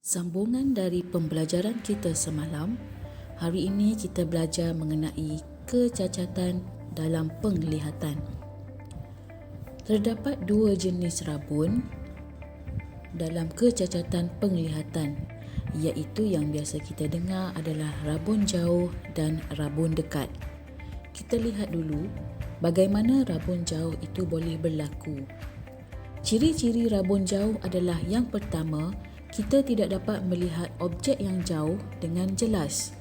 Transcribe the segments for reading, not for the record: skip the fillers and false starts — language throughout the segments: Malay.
Sambungan dari pembelajaran kita semalam, hari ini kita belajar mengenai kecacatan dalam penglihatan. Terdapat dua jenis rabun dalam kecacatan penglihatan, iaitu yang biasa kita dengar adalah rabun jauh dan rabun dekat. Kita lihat dulu bagaimana rabun jauh itu boleh berlaku. Ciri-ciri rabun jauh adalah yang pertama, kita tidak dapat melihat objek yang jauh dengan jelas.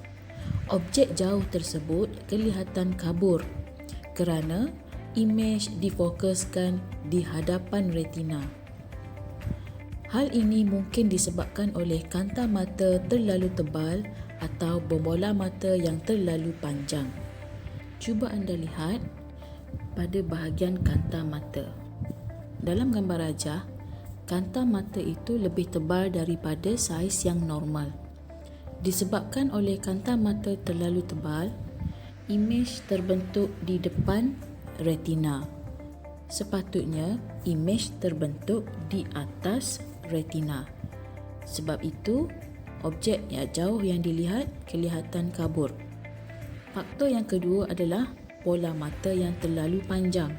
Objek jauh tersebut kelihatan kabur kerana imej difokuskan di hadapan retina. Hal ini mungkin disebabkan oleh kanta mata terlalu tebal atau bola mata yang terlalu panjang. Cuba anda lihat pada bahagian kanta mata. Dalam gambar rajah, kanta mata itu lebih tebal daripada saiz yang normal. Disebabkan oleh kanta mata terlalu tebal, imej terbentuk di depan retina. Sepatutnya, imej terbentuk di atas retina. Sebab itu, objek yang jauh yang dilihat kelihatan kabur. Faktor yang kedua adalah bola mata yang terlalu panjang.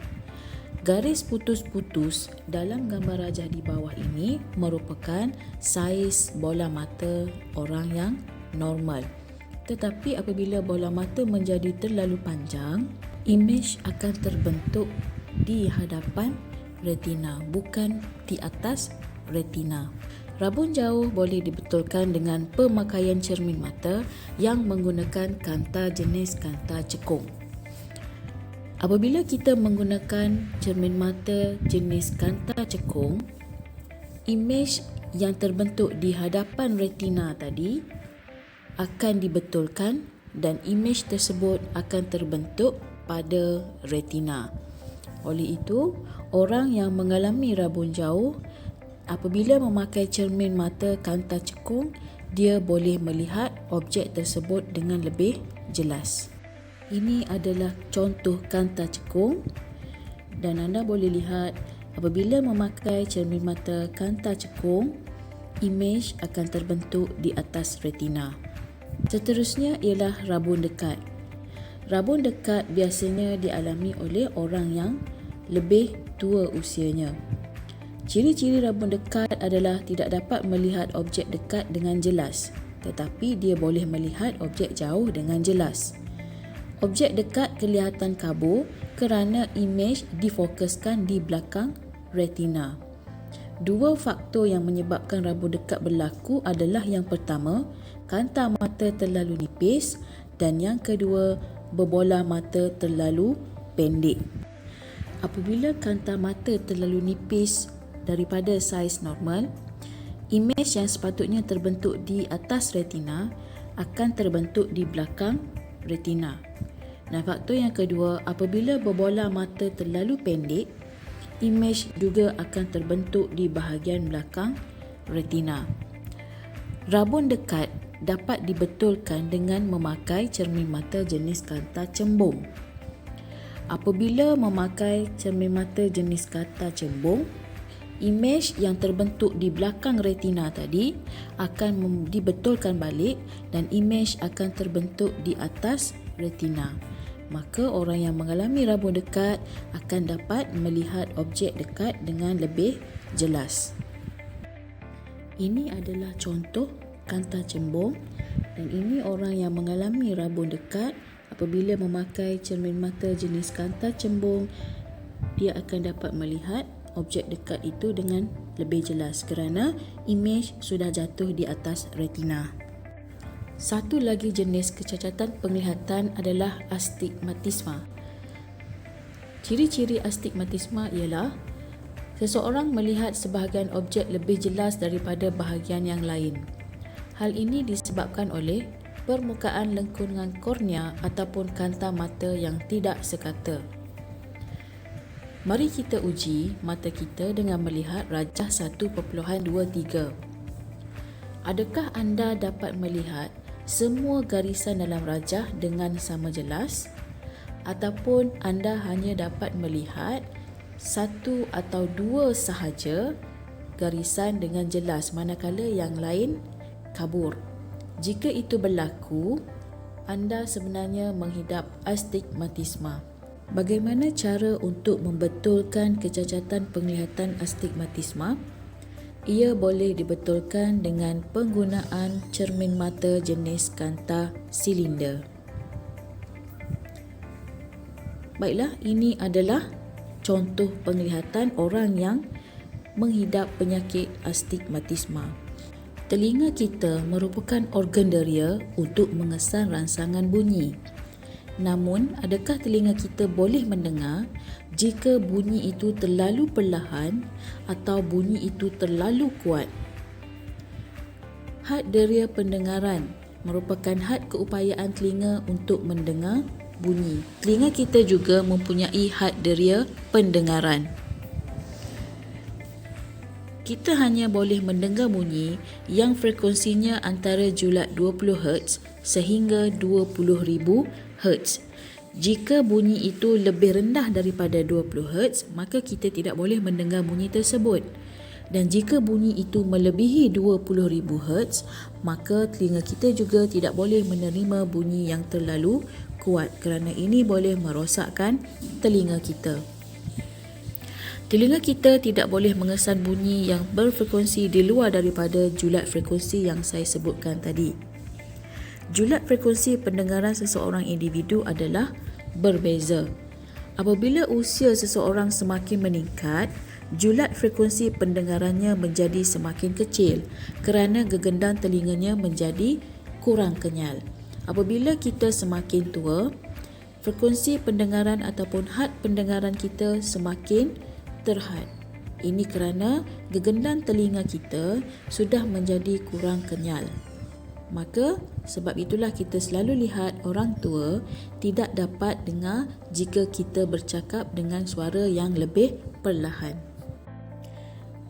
Garis putus-putus dalam gambar rajah di bawah ini merupakan saiz bola mata orang yang normal. Tetapi apabila bola mata menjadi terlalu panjang, imej akan terbentuk di hadapan retina, bukan di atas retina. Rabun jauh boleh dibetulkan dengan pemakaian cermin mata yang menggunakan kanta jenis kanta cekung. Apabila kita menggunakan cermin mata jenis kanta cekung, imej yang terbentuk di hadapan retina tadi akan dibetulkan dan imej tersebut akan terbentuk pada retina. Oleh itu, orang yang mengalami rabun jauh apabila memakai cermin mata kanta cekung, dia boleh melihat objek tersebut dengan lebih jelas. Ini adalah contoh kanta cekung dan anda boleh lihat apabila memakai cermin mata kanta cekung, imej akan terbentuk di atas retina. Seterusnya ialah rabun dekat. Rabun dekat biasanya dialami oleh orang yang lebih tua usianya. Ciri-ciri rabun dekat adalah tidak dapat melihat objek dekat dengan jelas, tetapi dia boleh melihat objek jauh dengan jelas. Objek dekat kelihatan kabur kerana imej difokuskan di belakang retina. Dua faktor yang menyebabkan rabun dekat berlaku adalah yang pertama, kanta mata terlalu nipis dan yang kedua, berbola mata terlalu pendek. Apabila kanta mata terlalu nipis daripada saiz normal, imej yang sepatutnya terbentuk di atas retina akan terbentuk di belakang retina. Dan faktor yang kedua, apabila berbola mata terlalu pendek, imej juga akan terbentuk di bahagian belakang retina. Rabun dekat dapat dibetulkan dengan memakai cermin mata jenis kanta cembung. Apabila memakai cermin mata jenis kanta cembung, imej yang terbentuk di belakang retina tadi akan dibetulkan balik dan imej akan terbentuk di atas retina. Maka orang yang mengalami rabun dekat akan dapat melihat objek dekat dengan lebih jelas. Ini adalah contoh kanta cembung dan ini orang yang mengalami rabun dekat apabila memakai cermin mata jenis kanta cembung, dia akan dapat melihat objek dekat itu dengan lebih jelas kerana imej sudah jatuh di atas retina. Satu lagi jenis kecacatan penglihatan adalah astigmatisma. Ciri-ciri astigmatisma ialah seseorang melihat sebahagian objek lebih jelas daripada bahagian yang lain. Hal ini disebabkan oleh permukaan lengkungan kornea ataupun kanta mata yang tidak sekata. Mari kita uji mata kita dengan melihat rajah 1.23. Adakah anda dapat melihat semua garisan dalam rajah dengan sama jelas ataupun anda hanya dapat melihat satu atau dua sahaja garisan dengan jelas manakala yang lain kabur. Jika itu berlaku, anda sebenarnya menghidap astigmatisma. Bagaimana cara untuk membetulkan kecacatan penglihatan astigmatisma? Ia boleh dibetulkan dengan penggunaan cermin mata jenis kanta silinder. Baiklah, ini adalah contoh penglihatan orang yang menghidap penyakit astigmatisma. Telinga kita merupakan organ deria untuk mengesan rangsangan bunyi. Namun, adakah telinga kita boleh mendengar jika bunyi itu terlalu perlahan atau bunyi itu terlalu kuat? Had deria pendengaran merupakan had keupayaan telinga untuk mendengar bunyi. Telinga kita juga mempunyai had deria pendengaran. Kita hanya boleh mendengar bunyi yang frekuensinya antara julat 20 Hz sehingga 20,000 Hz. Jika bunyi itu lebih rendah daripada 20 Hz, maka kita tidak boleh mendengar bunyi tersebut. Dan jika bunyi itu melebihi 20,000 Hz, maka telinga kita juga tidak boleh menerima bunyi yang terlalu kuat kerana ini boleh merosakkan telinga kita. Telinga kita tidak boleh mengesan bunyi yang berfrekuensi di luar daripada julat frekuensi yang saya sebutkan tadi. Julat frekuensi pendengaran seseorang individu adalah berbeza. Apabila usia seseorang semakin meningkat, julat frekuensi pendengarannya menjadi semakin kecil kerana gegendang telinganya menjadi kurang kenyal. Apabila kita semakin tua, frekuensi pendengaran ataupun had pendengaran kita semakin terhad. Ini kerana gegendang telinga kita sudah menjadi kurang kenyal. Maka sebab itulah kita selalu lihat orang tua tidak dapat dengar jika kita bercakap dengan suara yang lebih perlahan.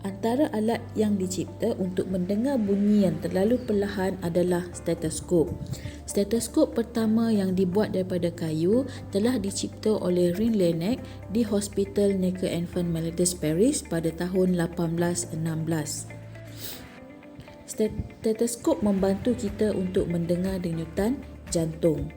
Antara alat yang dicipta untuk mendengar bunyi yang terlalu perlahan adalah stetoskop. Stetoskop pertama yang dibuat daripada kayu telah dicipta oleh Rein Laennec di Hospital Necker Infant Malades Paris pada tahun 1816. Stetoskop membantu kita untuk mendengar denyutan jantung.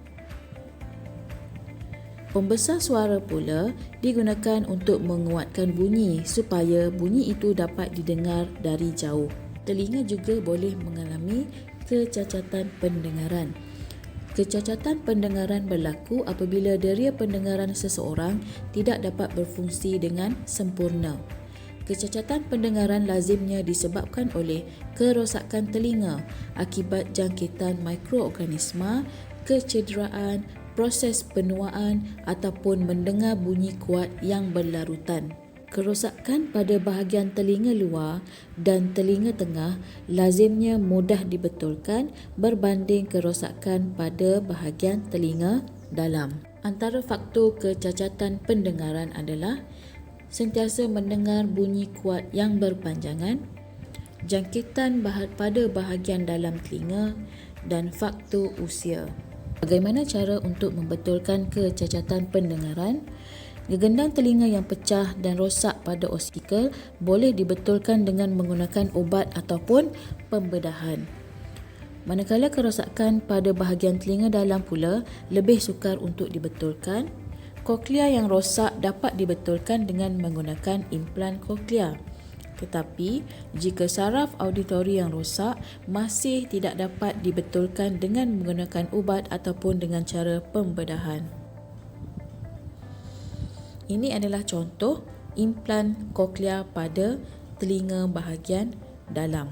Pembesar suara pula digunakan untuk menguatkan bunyi supaya bunyi itu dapat didengar dari jauh. Telinga juga boleh mengalami kecacatan pendengaran. Kecacatan pendengaran berlaku apabila deria pendengaran seseorang tidak dapat berfungsi dengan sempurna. Kecacatan pendengaran lazimnya disebabkan oleh kerosakan telinga akibat jangkitan mikroorganisma, kecederaan, proses penuaan ataupun mendengar bunyi kuat yang berlarutan. Kerosakan pada bahagian telinga luar dan telinga tengah lazimnya mudah dibetulkan berbanding kerosakan pada bahagian telinga dalam. Antara faktor kecacatan pendengaran adalah sentiasa mendengar bunyi kuat yang berpanjangan, jangkitan pada bahagian dalam telinga dan faktor usia. Bagaimana cara untuk membetulkan kecacatan pendengaran? Gegendang telinga yang pecah dan rosak pada oksikel boleh dibetulkan dengan menggunakan ubat ataupun pembedahan. Manakala kerosakan pada bahagian telinga dalam pula lebih sukar untuk dibetulkan. Koklea yang rosak dapat dibetulkan dengan menggunakan implan koklea. Tetapi, jika saraf auditori yang rosak masih tidak dapat dibetulkan dengan menggunakan ubat ataupun dengan cara pembedahan. Ini adalah contoh implan koklea pada telinga bahagian dalam.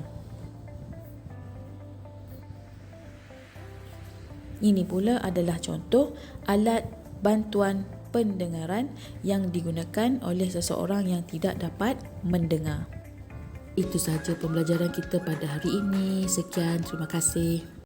Ini pula adalah contoh alat bantuan pendengaran yang digunakan oleh seseorang yang tidak dapat mendengar. Itu sahaja pembelajaran kita pada hari ini. Sekian, terima kasih.